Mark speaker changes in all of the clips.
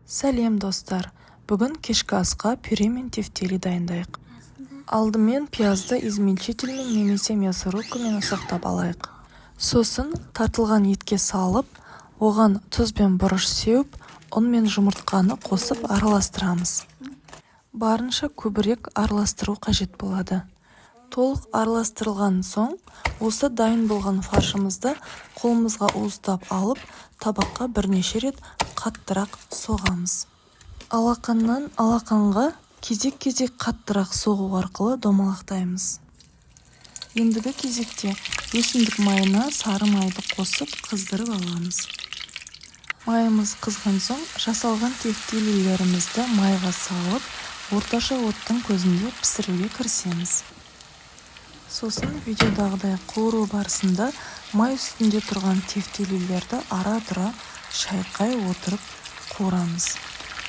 Speaker 1: Сәлем достар, бүгін кешкі асқа пюре мен тефтели дайындайық. Алдымен пиязды измельчительмен немесе мясорубкамен ұсақтап алайық. Сосын тартылған етке салып, оған тұз бен бұрыш сеуіп, ұн мен жұмыртқаны қосып араластырамыз. Барынша көбірек араластыру қажет болады. Толық араластырылған соң, осы дайын болған фаршымызды қолымызға уыстап алып, табаққа бірнеше рет қаттырақ соғамыз. Алақаннан алақанға кезек-кезек қаттырақ соғу арқылы домалақтаймыз. Ендігі кезекте өсімдік майына сары майды қосып қыздырып аламыз. Майымыз қызған соң, жасалған тефтелилерімізді майға салып, орташа оттың көзінде пісіруге кірісеміз. Сосын видеодағыдай қуыру барысында май үстінде тұрған тефтелилерді ара-тұра шайқай отырып қуырамыз.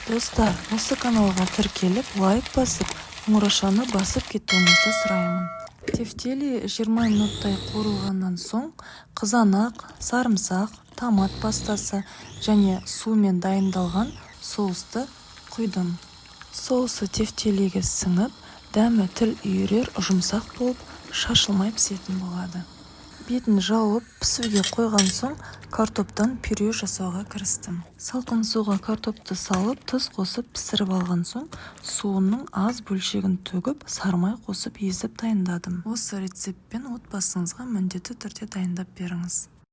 Speaker 1: Достар, осы каналға тіркеліп, лайк басып, қоңыраушаны басып кетуіңізді сұраймын. Тефтели 20 минуттай қуырылғаннан соң қызанақ, сарымсақ, томат пастасы және сумен дайындалған соусты құйдым. Соусы тефтелиге сіңіп, дәмі тіл үйірер жұмсақ болып, шашылмай пісетін болады. Бетін жауып, пісуге қойған соң, картоптан пюре жасауға кірістім. Салқын суға картопты салып, тұз қосып пісіріп алған соң, суының аз бөлшегін төгіп, сарымай қосып езіп дайындадым. Осы рецептпен отбасыңызға міндетті түрде дайындап беріңіз.